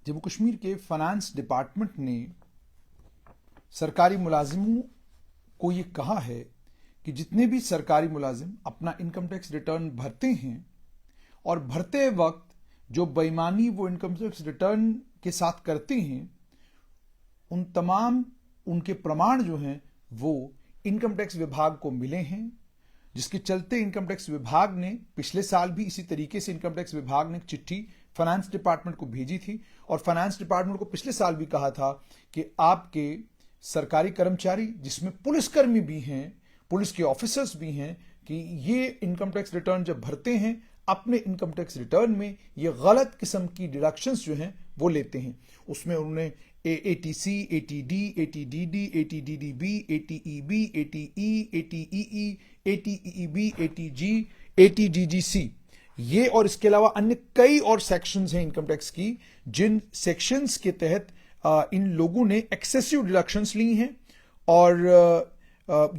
जम्मू कश्मीर के finance department ने सरकारी मुलाजिमों को ये कहा है कि जितने भी सरकारी मुलाजिम अपना इनकम टैक्स रिटर्न भरते हैं और भरते वक्त जो बेईमानी वो इनकम टैक्स रिटर्न के साथ करते हैं, उन तमाम उनके प्रमाण जो हैं वो इनकम टैक्स विभाग को मिले हैं, जिसके चलते इनकम टैक्स विभाग ने पिछले साल भी इसी तरीके से इनकम टैक्स विभाग ने एक चिट्ठी फाइनेंस डिपार्टमेंट को भेजी थी और फाइनेंस डिपार्टमेंट को पिछले साल भी कहा था कि आपके सरकारी कर्मचारी, जिसमें पुलिसकर्मी भी हैं, पुलिस के ऑफिसर्स भी हैं, कि ये इनकम टैक्स रिटर्न जब भरते हैं अपने इनकम टैक्स रिटर्न में ये गलत किस्म की डिडक्शंस जो हैं वो लेते हैं। उसमें उन्होंने एटीसी, एटीडी, एटीडीडी, एटीडीडीबी, एटीईबी, एटीई, एटीईई, एटीईबी, एटीजी, एटीडीजीसी, ये और इसके अलावा अन्य कई और सेक्शंस हैं इनकम टैक्स की, जिन सेक्शंस के तहत इन लोगों ने एक्सेसिव डिडक्शंस ली हैं। और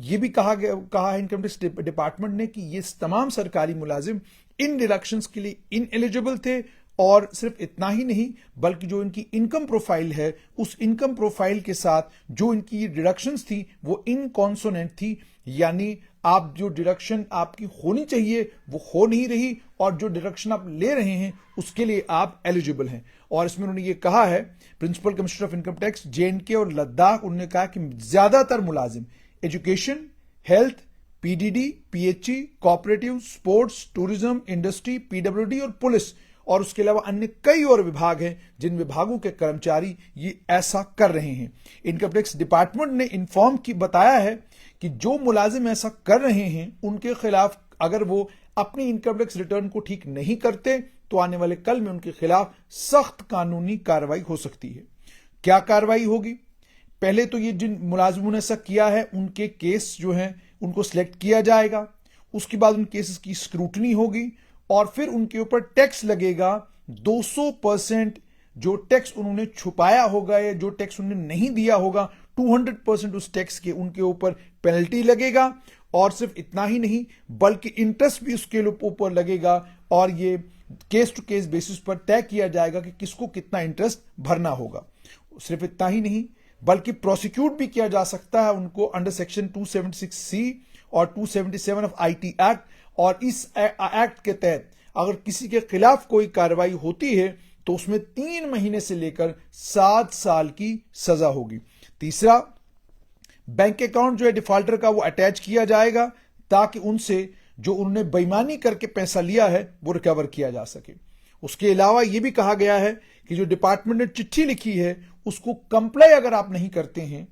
ये भी कहा है इनकम टैक्स डिपार्टमेंट ने कि ये तमाम सरकारी मुलाजिम इन डिडक्शंस के लिए इनएलिजिबल थे। और सिर्फ इतना ही नहीं, बल्कि जो इनकी इनकम प्रोफाइल है उस इनकम प्रोफाइल के साथ जो इनकी डिडक्शंस थी वो इनकॉन्सोनेंट थी, यानी आप जो डिडक्शन आपकी होनी चाहिए वो हो नहीं रही और जो डिडक्शन आप ले रहे हैं उसके लिए आप एलिजिबल हैं। और इसमें उन्होंने ये कहा है, principal commissioner of income tax J and K और लद्दाख, उन्होंने कहा कि ज्यादातर मुलाजिम education, health, PDD, PHE, cooperative, sports, tourism, industry, PWD और पुलिस और उसके अलावा अन्य कई और विभाग हैं जिन विभागों के कर्मचारी ये ऐसा कर रहे हैं। इनकम टैक्स डिपार्टमेंट ने इन्फॉर्म की बताया है कि जो मुलाजिम ऐसा कर रहे हैं उनके खिलाफ अगर वो अपनी इनकम टैक्स रिटर्न को ठीक नहीं करते तो आने वाले कल में उनके खिलाफ सख्त कानूनी कार्रवाई हो सकती है। क्या कार्रवाई होगी? पहले तो ये जिन मुलाजिमों ने ऐसा किया है उनके केस जो हैं उनको सिलेक्ट किया जाएगा, उसके बाद उन केसेस की स्क्रूटनी होगी और फिर उनके ऊपर टैक्स लगेगा। 200% जो टैक्स उन्होंने छुपाया होगा या जो टैक्स उन्होंने नहीं दिया होगा, 200% उस टैक्स के उनके ऊपर पेनल्टी लगेगा। और सिर्फ इतना ही नहीं बल्कि इंटरेस्ट भी उसके ऊपर लगेगा और ये केस टू केस बेसिस पर तय किया जाएगा कि किसको कितना इंटरेस्ट भरना होगा। सिर्फ इतना ही नहीं बल्कि प्रोसिक्यूट भी किया जा सकता है उनको अंडर सेक्शन 276C और 277 ऑफ आईटी एक्ट। और इस एक्ट के तहत अगर किसी के खिलाफ कोई कार्रवाई होती है तो उसमें 3 महीने से लेकर 7 साल की सजा होगी। तीसरा, बैंक अकाउंट जो है डिफॉल्टर का वो अटैच किया जाएगा ताकि उनसे जो उन्होंने बेईमानी करके पैसा लिया है वो रिकवर किया जा सके। उसके अलावा यह भी कहा गया है कि जो डिपार्टमेंट ने चिट्ठी लिखी है उसको कंप्लाई अगर आप नहीं करते हैं,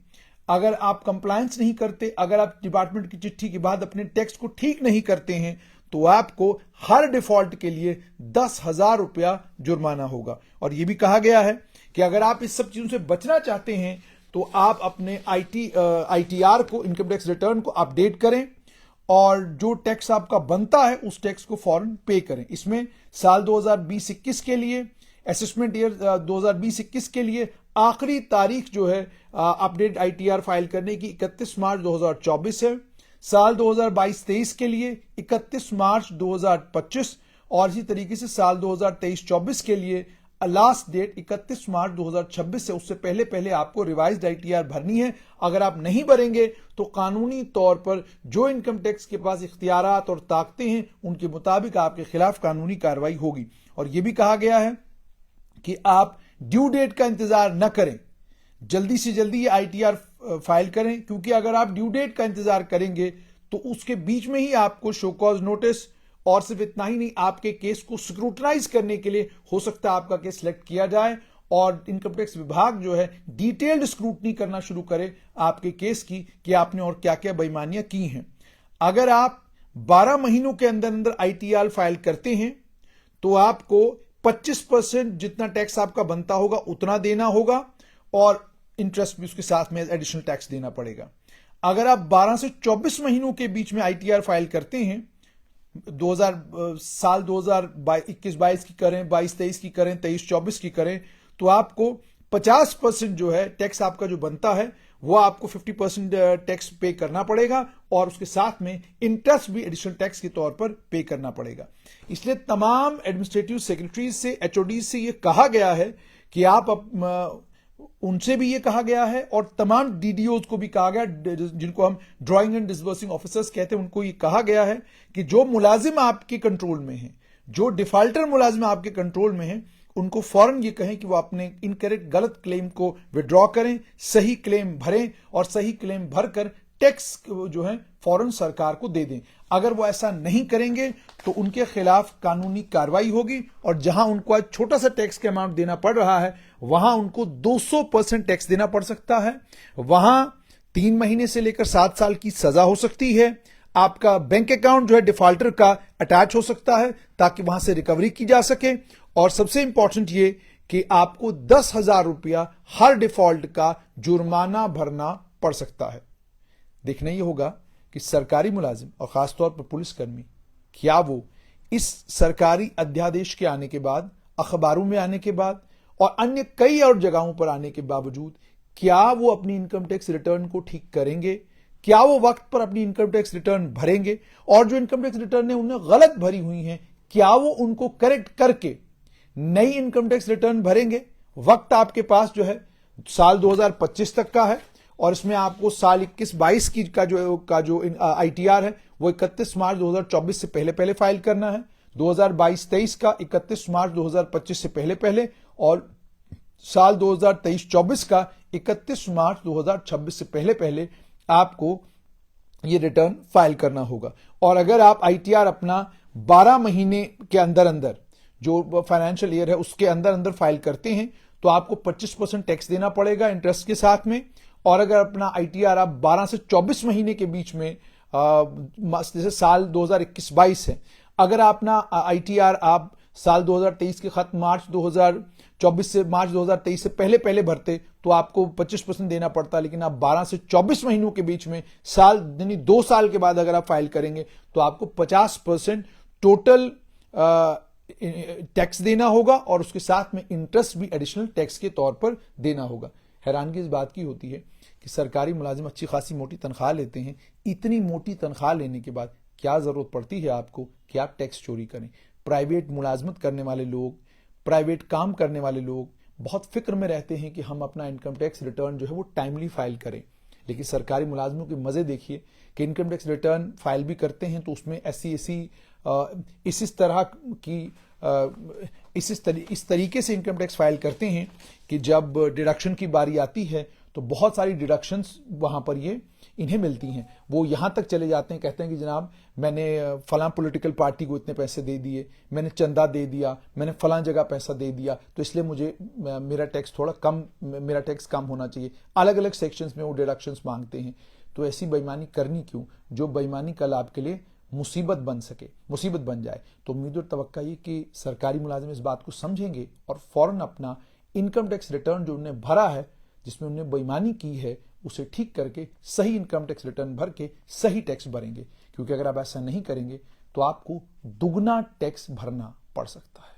अगर आप कंप्लायंस नहीं करते, अगर आप डिपार्टमेंट की चिट्ठी के बाद अपने टैक्स को ठीक नहीं करते हैं तो आपको हर डिफॉल्ट के लिए 10,000 रुपया जुर्माना होगा। और यह भी कहा गया है कि अगर आप इस सब चीजों से बचना चाहते हैं तो आप अपने आईटीआर को, इनकम टैक्स रिटर्न को अपडेट करें और जो टैक्स आपका बनता है उस टैक्स को फौरन पे करें। इसमें साल 2020-21 के लिए, असेसमेंट ईयर 2020-21 के लिए आखिरी तारीख जो है अपडेट आईटीआर फाइल करने की 31 मार्च 2024 है। साल 2022-23 के लिए 31 मार्च 2025 और इसी तरीके से साल 2023-24 के लिए लास्ट डेट 31 मार्च 2026 से, उससे पहले पहले आपको रिवाइज्ड आईटीआर भरनी है। अगर आप नहीं भरेंगे तो कानूनी तौर पर जो इनकम टैक्स के पास इख्तियारात और ताकतें हैं उनके मुताबिक आपके खिलाफ कानूनी कार्रवाई होगी। और यह भी कहा गया है कि आप ड्यू डेट का इंतजार न करें, जल्दी से जल्दी आईटीआर फाइल करें, क्योंकि अगर आप ड्यू डेट का इंतजार करेंगे तो उसके बीच में ही आपको शो कॉज नोटिस, और सिर्फ इतना ही नहीं आपके केस को स्क्रूटनाइज करने के लिए हो सकता है आपका केस सिलेक्ट किया जाए और इनकम टैक्स विभाग जो है डिटेल्ड स्क्रूटनी करना शुरू करे आपके केस की कि आपने और क्या क्या बेईमानियां की हैं। अगर आप 12 महीनों के अंदर अंदर आईटीआर फाइल करते हैं तो आपको 25% जितना टैक्स आपका बनता होगा उतना देना होगा और इंटरेस्ट भी उसके साथ में एडिशनल टैक्स देना पड़ेगा। अगर आप 12 से 24 महीनों के बीच में आईटीआर फाइल करते हैं, साल 2021-22 की करें, 22-23 की करें, 23-24 की करें, तो आपको 50% जो है टैक्स आपका जो बनता है वो आपको 50% टैक्स पे करना पड़ेगा और उसके साथ में इंटरेस्ट भी एडिशनल टैक्स के तौर पर पे करना पड़ेगा। इसलिए तमाम एडमिनिस्ट्रेटिव सेक्रेटरीज से, एचओडी से ये कहा गया है कि आप उनसे भी ये कहा गया है और तमाम डीडीओज को भी कहा गया, जिनको हम ड्राइंग एंड डिसबर्सिंग ऑफिसर्स कहते हैं, उनको ये कहा गया है कि जो मुलाजिम आपके कंट्रोल में है, जो डिफाल्टर मुलाजिम आपके कंट्रोल में है, उनको फौरन ये कहें कि वो अपने इनकरेक्ट गलत क्लेम को विड्रॉ करें, सही क्लेम भरें और सही क्लेम भरकर टैक्स जो है फौरन सरकार को दे दें। अगर वो ऐसा नहीं करेंगे तो उनके खिलाफ कानूनी कार्रवाई होगी और जहां उनको आज छोटा सा टैक्स का अमाउंट देना पड़ रहा है, वहां उनको 200% टैक्स देना पड़ सकता है। वहां 3 महीने से लेकर 7 साल की सजा हो सकती है। आपका बैंक अकाउंट जो है डिफॉल्टर का अटैच हो सकता है ताकि वहां से रिकवरी की जा सके। और सबसे इंपॉर्टेंट ये कि आपको 10,000 रुपया हर डिफॉल्ट का जुर्माना भरना पड़ सकता है। देखना यह होगा कि सरकारी मुलाजिम और खासतौर पर पुलिसकर्मी, क्या वो इस सरकारी अध्यादेश के आने के बाद, अखबारों में आने के बाद और अन्य कई और जगहों पर आने के बावजूद, क्या वो अपनी इनकम टैक्स रिटर्न को ठीक करेंगे? क्या वो वक्त पर अपनी इनकम टैक्स रिटर्न भरेंगे? और जो इनकम टैक्स रिटर्न है उन्हें गलत भरी हुई हैं, क्या वो उनको करेक्ट करके नई इनकम टैक्स रिटर्न भरेंगे? वक्त आपके पास जो है साल 2025 तक का है और इसमें आपको साल 21-22 की का जो आईटीआर है वो 31 मार्च 2024 से पहले फाइल करना है। 2022-23 का 31 मार्च 2025 से पहले और साल 2023-24 का 31 मार्च 2026 से पहले आपको ये रिटर्न फाइल करना होगा। और अगर आप आईटीआर अपना 12 महीने के अंदर जो फाइनेंशियल ईयर है उसके अंदर फाइल करते हैं तो आपको 25% टैक्स देना पड़ेगा इंटरेस्ट के साथ में। और अगर अपना आईटीआर आप 12 से 24 महीने के बीच में, जैसे साल 2021-22 है, अगर अपना आईटीआर आप साल 2023 के खत्म मार्च 2024 से मार्च 2023 से पहले भरते तो आपको 25% देना पड़ता। लेकिन आप 12 से 24 महीनों के बीच में साल यानी 2 साल के बाद अगर आप फाइल करेंगे तो आपको 50% टोटल टैक्स देना होगा और उसके साथ में इंटरेस्ट भी एडिशनल टैक्स के तौर पर देना होगा। हैरानगी इस बात की होती है कि सरकारी मुलाजिम अच्छी खासी मोटी तनख्वाह लेते हैं। इतनी मोटी तनख्वाह लेने के बाद क्या जरूरत पड़ती है आपको कि आप टैक्स चोरी करें? प्राइवेट मुलाजमत करने वाले लोग, प्राइवेट काम करने वाले लोग बहुत फिक्र में रहते हैं कि हम अपना इनकम टैक्स रिटर्न जो है वो टाइमली फाइल करें। लेकिन सरकारी मुलाजमों के मजे देखिए कि इनकम टैक्स रिटर्न फाइल भी करते हैं तो उसमें इस तरीके से इनकम टैक्स फाइल करते हैं कि जब डिडक्शन की बारी आती है तो बहुत सारी डिडक्शंस वहां पर इन्हें मिलती हैं। वो यहां तक चले जाते हैं, कहते हैं कि जनाब मैंने फलां पॉलिटिकल पार्टी को इतने पैसे दे दिए, मैंने चंदा दे दिया, मैंने फलां जगह पैसा दे दिया, तो इसलिए मुझे मेरा टैक्स कम होना चाहिए। अलग अलग सेक्शंस में वो डिडक्शंस मांगते हैं। तो ऐसी बेईमानी करनी क्यों, जो बेईमानी कल आपके लिए मुसीबत बन जाए। तो उम्मीद और तवक्का ये कि सरकारी मुलाजिम इस बात को समझेंगे और फौरन अपना इनकम टैक्स रिटर्न जो उन्हें भरा है, जिसमें उन्हें बेईमानी की है, उसे ठीक करके सही इनकम टैक्स रिटर्न भर के सही टैक्स भरेंगे। क्योंकि अगर आप ऐसा नहीं करेंगे तो आपको दुगना टैक्स भरना पड़ सकता है।